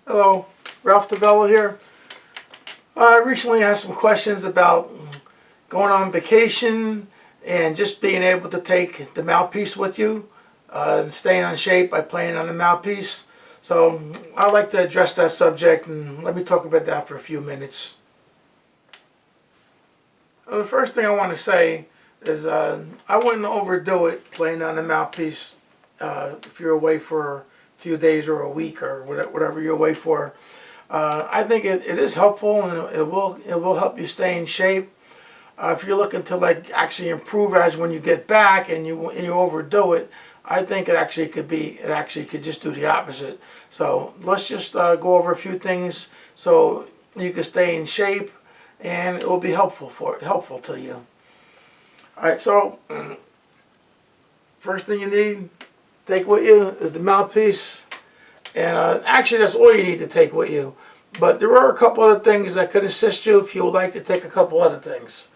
Hello, Ralph Davella here. I recently had some questions about going on vacation and just being able to take the mouthpiece with you and staying on shape by playing on the mouthpiece. So I'd like to address that subject, and let me talk about that for a few minutes. The first thing I want to say is I wouldn't overdo it playing on the mouthpiece if you're away for a few days or a week or whatever you're away for. I think it is helpful, and it will help you stay in shape. If you're looking to actually improve as when you get back and you overdo it, I think it actually could just do the opposite. So let's just go over a few things so you can stay in shape, and it will be helpful to you. All right. So first thing you need take with you is the mouthpiece. And actually, that's all you need to take with you. But there are a couple other things that could assist you if you would like to take a couple other things.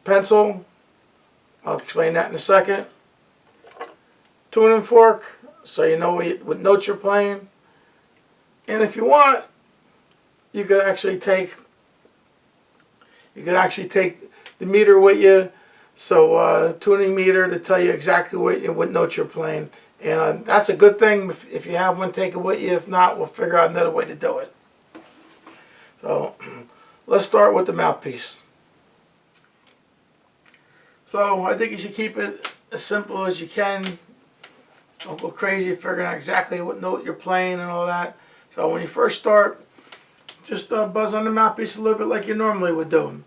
Pencil, I'll explain that in a second. Tuning fork, so you know what notes you're playing. And if you want, you could actually take the meter with you. So tuning meter to tell you exactly what notes you're playing. And that's a good thing if you have one, take it with you. If not, we'll figure out another way to do it. So let's start with the mouthpiece. So I think you should keep it as simple as you can. Don't go crazy figuring out exactly what note you're playing and all that. So when you first start, just buzz on the mouthpiece a little bit like you normally would do.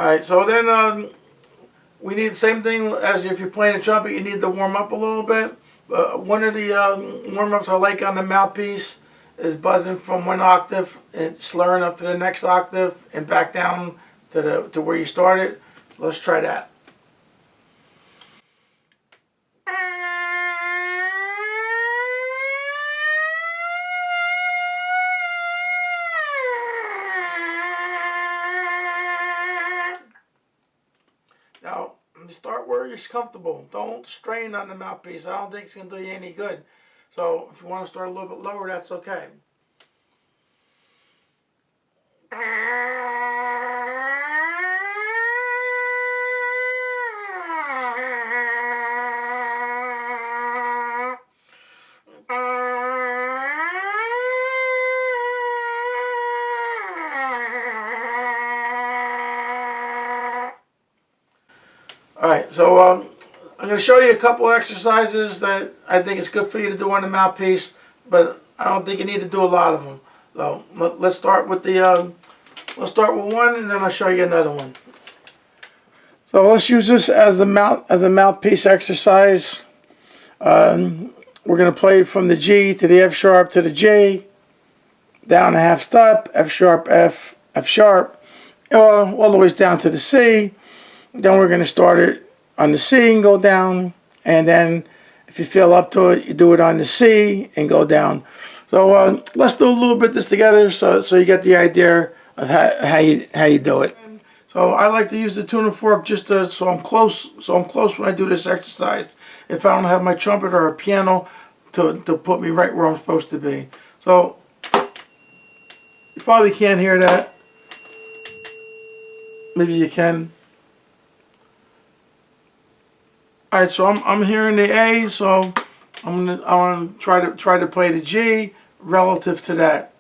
Alright, so then we need the same thing as if you're playing a trumpet. You need to warm up a little bit. One of the warm-ups I like on the mouthpiece is buzzing from one octave and slurring up to the next octave and back down to where you started. So let's try that. Now, start where you're comfortable. Don't strain on the mouthpiece. I don't think it's going to do you any good. So if you want to start a little bit lower, that's okay. Alright, so I'm going to show you a couple exercises that I think it's good for you to do on the mouthpiece, but I don't think you need to do a lot of them. So let's start with one, and then I'll show you another one. So let's use this as a mouthpiece exercise. We're going to play from the G to the F sharp to the J, down a half step, F sharp, F sharp, all the way down to the C. Then we're going to start it on the C and go down, and then if you feel up to it, you do it on the C and go down. So let's do a little bit of this together so you get the idea of how you do it. So I like to use the tuning fork just so I'm close when I do this exercise. If I don't have my trumpet or a piano to put me right where I'm supposed to be. So you probably can't hear that. Maybe you can. Alright, so I'm hearing the A, so I'm gonna try to play the G relative to that.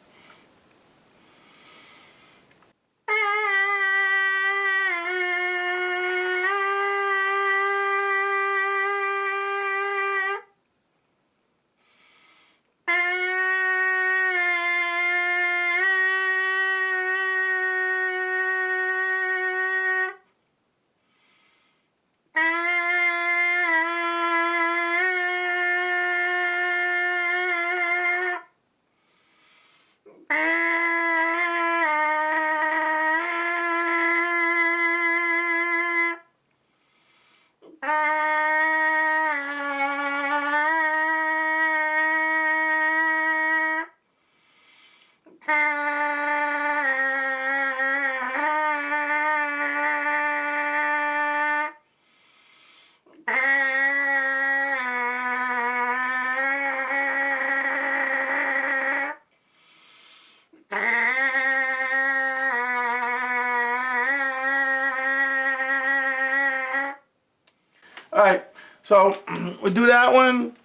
So we do that one.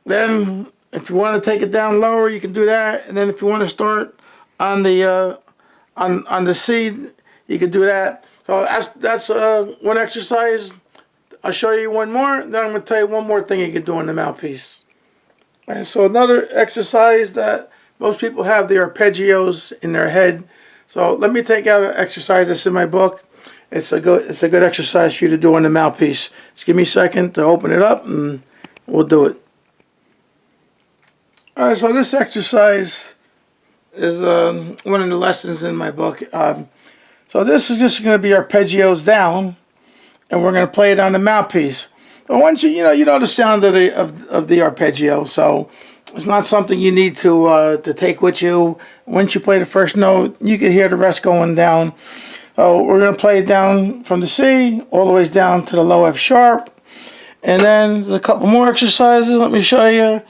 Then if you want to take it down lower, you can do that. And then if you want to start on the on the C, you can do that. So that's one exercise. I'll show you one more. Then I'm going to tell you one more thing you can do on the mouthpiece. And so another exercise that most people have the arpeggios in their head. So let me take out an exercise that's in my book. It's a good exercise for you to do on the mouthpiece. Just give me a second to open it up and we'll do it. Alright, so this exercise is one of the lessons in my book. So this is just going to be arpeggios down, and we're going to play it on the mouthpiece. But once you know the sound of the arpeggio, so it's not something you need to take with you. Once you play the first note, you can hear the rest going down. So we're going to play it down from the C all the way down to the low F sharp, and then there's a couple more exercises. Let me show you.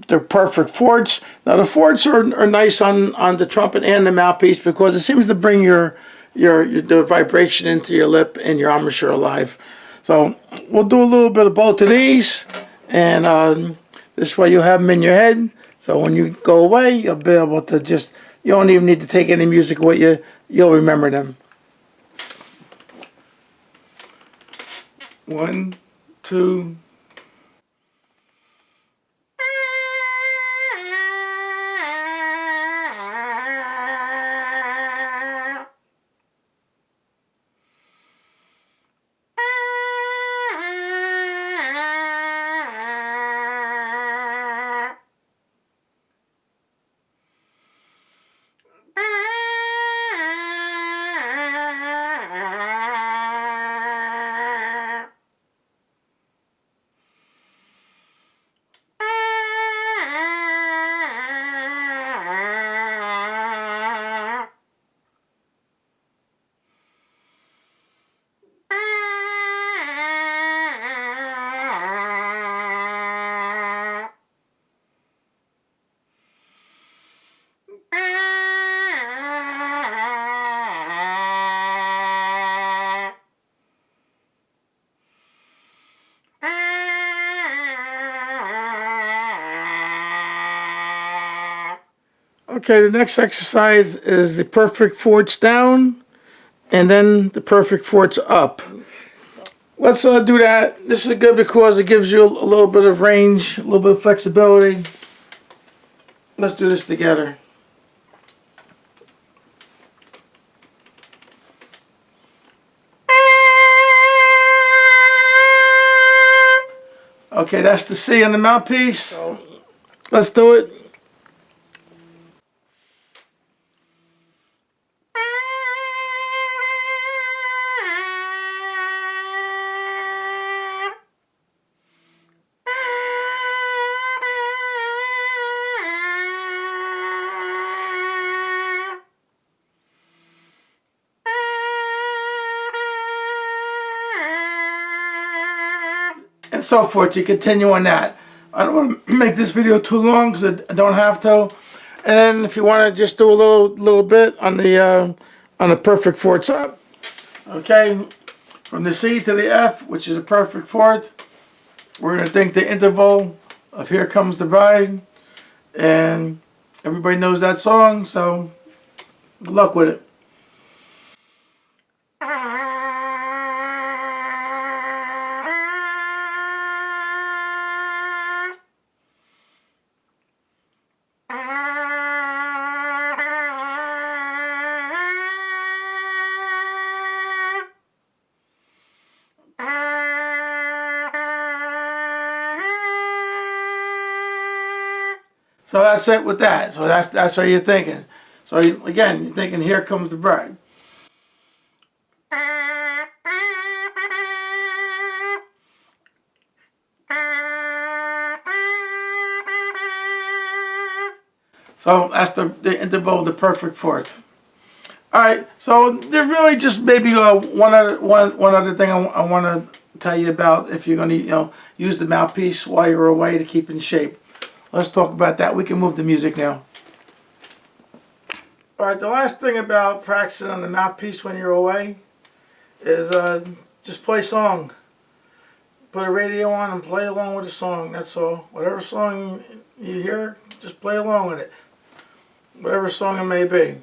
They're perfect fourths. Now the fourths are nice on the trumpet and the mouthpiece because it seems to bring the vibration into your lip and your embouchure alive. So we'll do a little bit of both of these, and this way you'll have them in your head. So when you go away, you'll be able to you don't even need to take any music with you. You'll remember them. 1, 2. Okay, the next exercise is the perfect fourths down and then the perfect fourths up. Let's do that. This is good because it gives you a little bit of range, a little bit of flexibility. Let's do this together. Okay, that's the C on the mouthpiece. So let's do it. And so forth. You continue on that. I don't want to make this video too long because I don't have to. And then if you want to just do a little bit on the perfect fourths up, okay, from the C to the F, which is a perfect fourth, we're going to think the interval of "Here Comes the Bride," and everybody knows that song, so good luck with it. So that's it with that. So that's what you're thinking. So again, you're thinking, "Here Comes the Bride." So that's the interval of the perfect fourth. All right. So there's really just maybe one other thing I want to tell you about if you're going to use the mouthpiece while you're away to keep in shape. Let's talk about that. We can move the music now. All right, the last thing about practicing on the mouthpiece when you're away is just play song. put a radio on and play along with the song. That's all. Whatever song you hear, just play along with it. Whatever song it may be.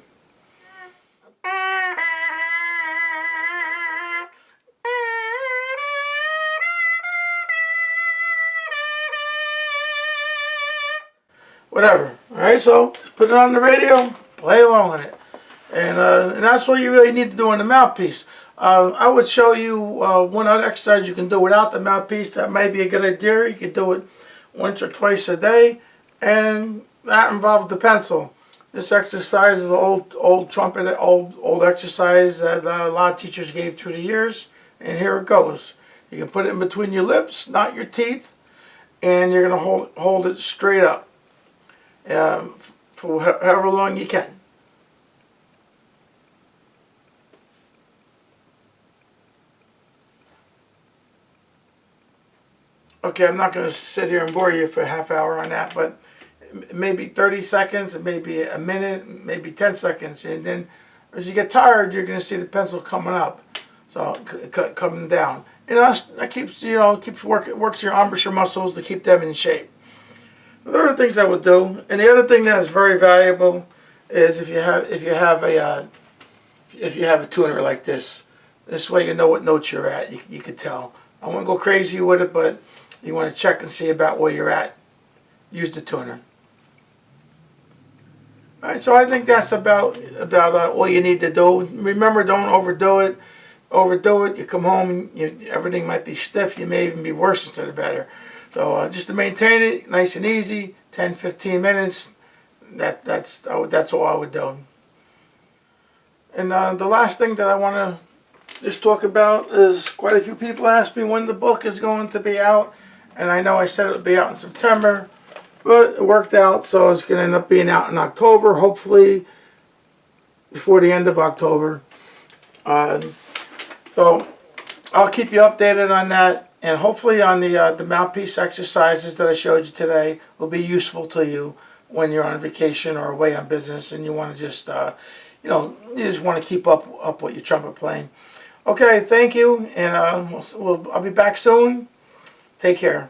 Whatever. Alright, so put it on the radio, play along with it. And that's what you really need to do on the mouthpiece. I would show you one other exercise you can do without the mouthpiece. That might be a good idea. You could do it once or twice a day, and that involves the pencil. This exercise is an old trumpet, old exercise that a lot of teachers gave through the years, and here it goes. You can put it in between your lips, not your teeth, and you're going to hold it straight up for however long you can. Okay, I'm not going to sit here and bore you for a half hour on that, but maybe 30 seconds, maybe a minute, maybe 10 seconds, and then as you get tired, you're going to see the pencil coming up, so coming down. You know, that keeps works your embouchure muscles to keep them in shape. There are things I would do, and the other thing that's very valuable is if you have a tuner like this. This way you know what notes you're at. You can tell. I won't go crazy with it, but you want to check and see about where you're at. Use the tuner. All right, so I think that's about all you need to do. Remember, don't overdo it. Overdo it, you come home and everything might be stiff. You may even be worse instead of better. So just to maintain it, nice and easy, 10-15 minutes. That's all I would do. And the last thing that I want to just talk about is quite a few people ask me when the book is going to be out, and I know I said it would be out in September, but it worked out, so it's going to end up being out in October, hopefully before the end of October. So I'll keep you updated on that, and hopefully on the mouthpiece exercises that I showed you today will be useful to you when you're on vacation or away on business and you want to just you just want to keep up with your trumpet playing. Okay, thank you, and I'll be back soon. Take care.